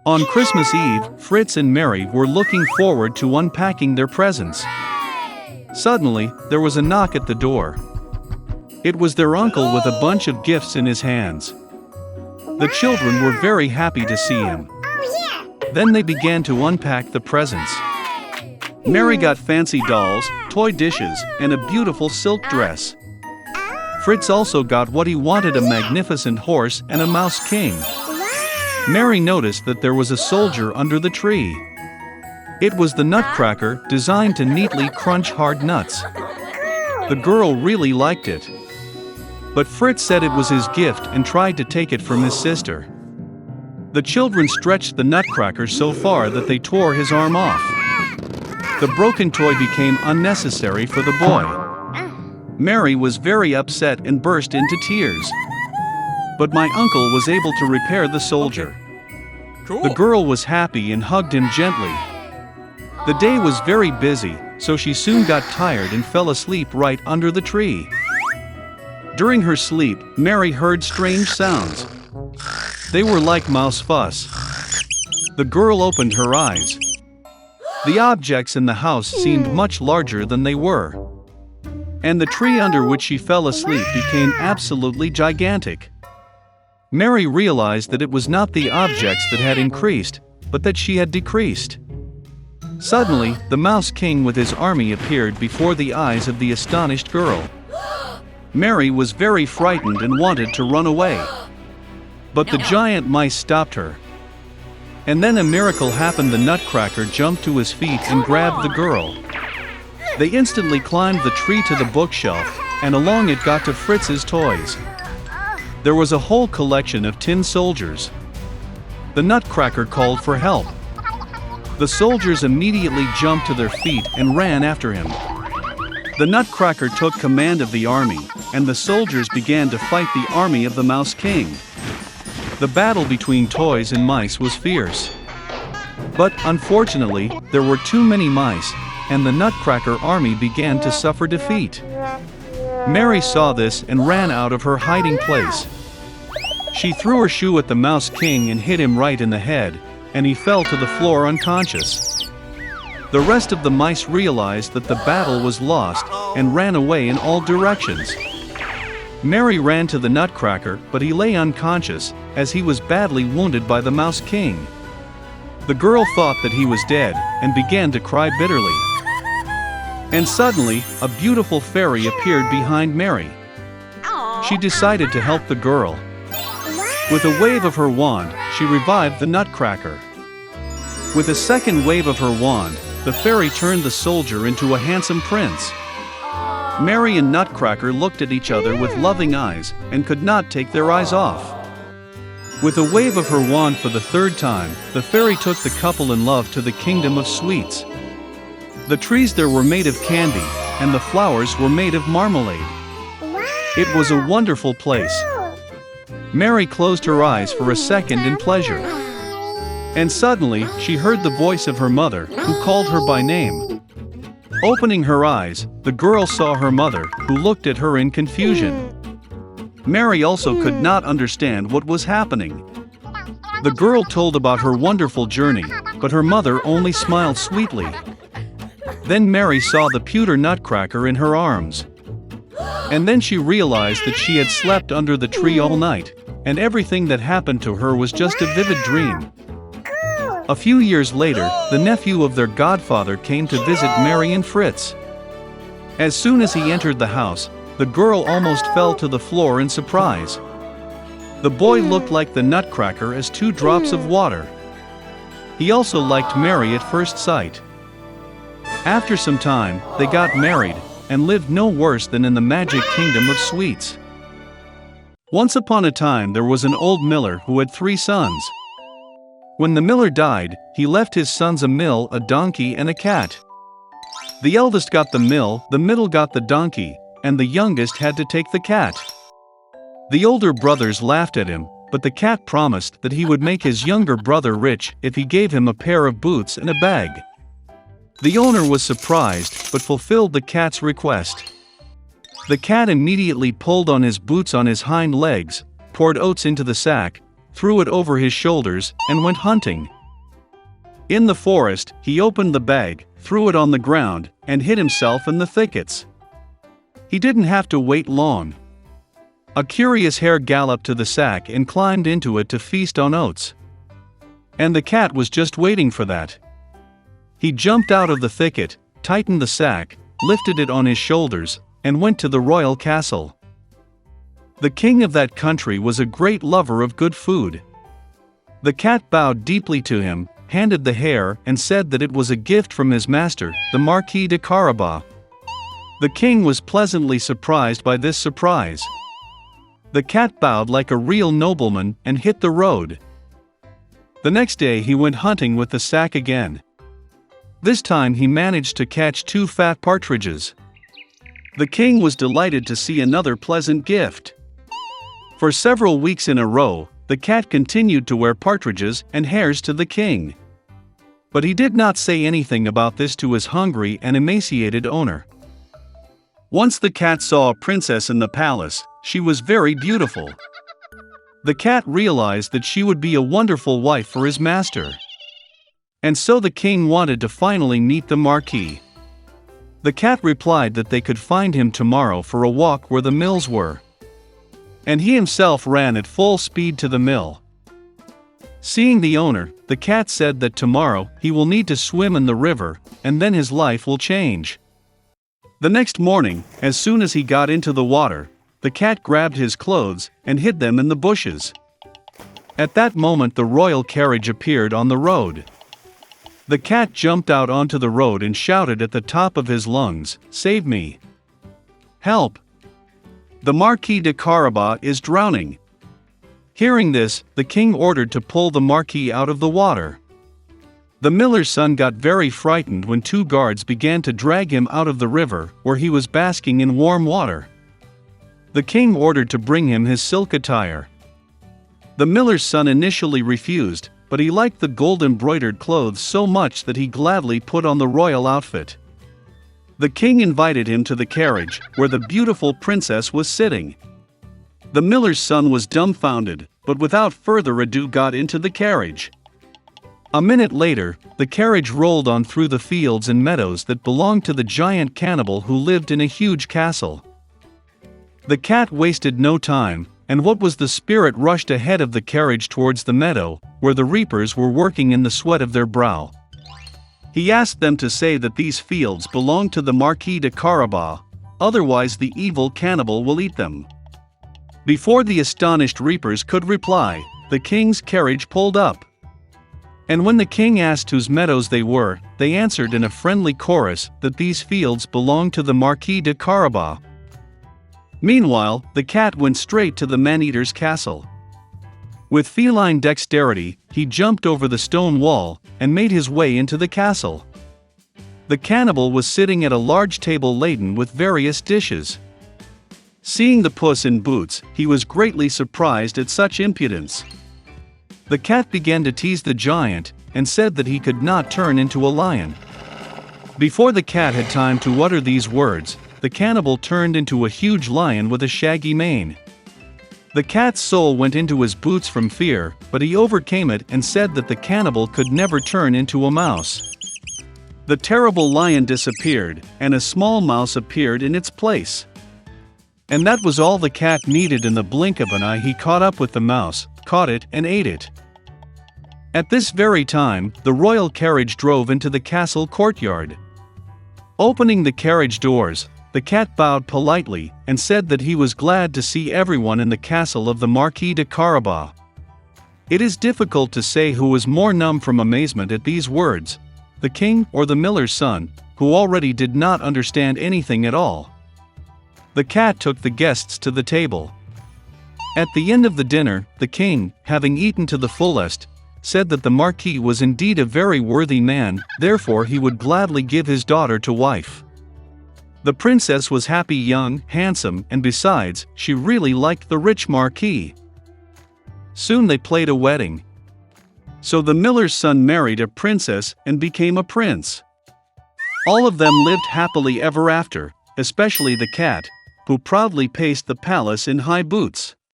On Christmas Eve, Fritz and Mary were looking forward to unpacking their presents. Suddenly, there was a knock at the door. It was their uncle with a bunch of gifts in his hands. The children were very happy to see him. Then they began to unpack the presents. Mary got fancy dolls, toy dishes, and a beautiful silk dress. Fritz also got what he wanted, a magnificent horse and a mouse king. Mary noticed that there was a soldier under the tree. It was the Nutcracker, designed to neatly crunch hard nuts. The girl really liked it. But Fritz said it was his gift and tried to take it from his sister. The children stretched the Nutcracker so far that they tore his arm off. The broken toy became unnecessary for the boy. Mary was very upset and burst into tears. But my uncle was able to repair the soldier. The girl was happy and hugged him gently. The day was very busy, so she soon got tired and fell asleep right under the tree. During her sleep, Mary heard strange sounds. They were like mouse fuss. The girl opened her eyes. The objects in the house seemed much larger than they were. And the tree under which she fell asleep became absolutely gigantic. Mary realized that it was not the objects that had increased, but that she had decreased. Suddenly, the Mouse King with his army appeared before the eyes of the astonished girl. Mary was very frightened and wanted to run away. But the giant mice stopped her. And then a miracle happened. The Nutcracker jumped to his feet and grabbed the girl. They instantly climbed the tree to the bookshelf, and along it got to Fritz's toys. There was a whole collection of tin soldiers. The Nutcracker called for help. The soldiers immediately jumped to their feet and ran after him. The Nutcracker took command of the army, and the soldiers began to fight the army of the Mouse King. The battle between toys and mice was fierce. But, unfortunately, there were too many mice, and the Nutcracker army began to suffer defeat. Mary saw this and ran out of her hiding place. She threw her shoe at the Mouse King and hit him right in the head, and he fell to the floor unconscious. The rest of the mice realized that the battle was lost and ran away in all directions. Mary ran to the Nutcracker, but he lay unconscious, as he was badly wounded by the Mouse King. The girl thought that he was dead, and began to cry bitterly. And suddenly, a beautiful fairy appeared behind Mary. She decided to help the girl. With a wave of her wand, she revived the Nutcracker. With a second wave of her wand, the fairy turned the soldier into a handsome prince. Mary and Nutcracker looked at each other with loving eyes, and could not take their eyes off. With a wave of her wand for the third time, the fairy took the couple in love to the kingdom of sweets. The trees there were made of candy, and the flowers were made of marmalade. It was a wonderful place. Mary closed her eyes for a second in pleasure. And suddenly, she heard the voice of her mother, who called her by name. Opening her eyes, the girl saw her mother, who looked at her in confusion. Mary also could not understand what was happening. The girl told about her wonderful journey, but her mother only smiled sweetly. Then Mary saw the pewter Nutcracker in her arms. And then she realized that she had slept under the tree all night, and everything that happened to her was just a vivid dream. A few years later, the nephew of their godfather came to visit Mary and Fritz. As soon as he entered the house, the girl almost fell to the floor in surprise. The boy looked like the Nutcracker as 2 drops of water. He also liked Mary at first sight. After some time, they got married, and lived no worse than in the magic kingdom of sweets. Once upon a time there was an old miller who had 3 sons. When the miller died, he left his sons a mill, a donkey, and a cat. The eldest got the mill, the middle got the donkey, and the youngest had to take the cat. The older brothers laughed at him, but the cat promised that he would make his younger brother rich if he gave him a pair of boots and a bag. The owner was surprised, but fulfilled the cat's request. The cat immediately pulled on his boots on his hind legs, poured oats into the sack, threw it over his shoulders, and went hunting. In the forest, he opened the bag, threw it on the ground, and hid himself in the thickets. He didn't have to wait long. A curious hare galloped to the sack and climbed into it to feast on oats. And the cat was just waiting for that. He jumped out of the thicket, tightened the sack, lifted it on his shoulders, and went to the royal castle. The king of that country was a great lover of good food. The cat bowed deeply to him, handed the hare, and said that it was a gift from his master, the Marquis de Carabas. The king was pleasantly surprised by this surprise. The cat bowed like a real nobleman and hit the road. The next day he went hunting with the sack again. This time he managed to catch 2 fat partridges. The king was delighted to see another pleasant gift. For several weeks in a row, the cat continued to wear partridges and hares to the king. But he did not say anything about this to his hungry and emaciated owner. Once the cat saw a princess in the palace. She was very beautiful. The cat realized that she would be a wonderful wife for his master. And so the king wanted to finally meet the Marquis. The cat replied that they could find him tomorrow for a walk where the mills were. And he himself ran at full speed to the mill. Seeing the owner, the cat said that tomorrow he will need to swim in the river, and then his life will change. The next morning, as soon as he got into the water, the cat grabbed his clothes and hid them in the bushes. At that moment the royal carriage appeared on the road. The cat jumped out onto the road and shouted at the top of his lungs, "Save me! Help! The Marquis de Carabas is drowning!" Hearing this, the king ordered to pull the Marquis out of the water. The miller's son got very frightened when 2 guards began to drag him out of the river, where he was basking in warm water. The king ordered to bring him his silk attire. The miller's son initially refused, but he liked the gold-embroidered clothes so much that he gladly put on the royal outfit. The king invited him to the carriage, where the beautiful princess was sitting. The miller's son was dumbfounded, but without further ado got into the carriage. A minute later, the carriage rolled on through the fields and meadows that belonged to the giant cannibal who lived in a huge castle. The cat wasted no time, and what was the spirit rushed ahead of the carriage towards the meadow, where the reapers were working in the sweat of their brow. He asked them to say that these fields belonged to the Marquis de Carabas, otherwise the evil cannibal will eat them. Before the astonished reapers could reply, the king's carriage pulled up. And when the king asked whose meadows they were, they answered in a friendly chorus that these fields belonged to the Marquis de Carabas. Meanwhile, the cat went straight to the man-eater's castle. With feline dexterity, he jumped over the stone wall and made his way into the castle. The cannibal was sitting at a large table laden with various dishes. Seeing the Puss in Boots, he was greatly surprised at such impudence. The cat began to tease the giant and said that he could not turn into a lion. Before the cat had time to utter these words, the cannibal turned into a huge lion with a shaggy mane. The cat's soul went into his boots from fear, but he overcame it and said that the cannibal could never turn into a mouse. The terrible lion disappeared, and a small mouse appeared in its place. And that was all the cat needed. In the blink of an eye he caught up with the mouse, caught it, and ate it. At this very time, the royal carriage drove into the castle courtyard. Opening the carriage doors, the cat bowed politely and said that he was glad to see everyone in the castle of the Marquis de Carabas. It is difficult to say who was more numb from amazement at these words, the king or the miller's son, who already did not understand anything at all. The cat took the guests to the table. At the end of the dinner, the king, having eaten to the fullest, said that the Marquis was indeed a very worthy man, therefore he would gladly give his daughter to wife. The princess was happy, young, handsome, and besides, she really liked the rich Marquis. Soon they played a wedding. So the miller's son married a princess and became a prince. All of them lived happily ever after, especially the cat, who proudly paced the palace in high boots.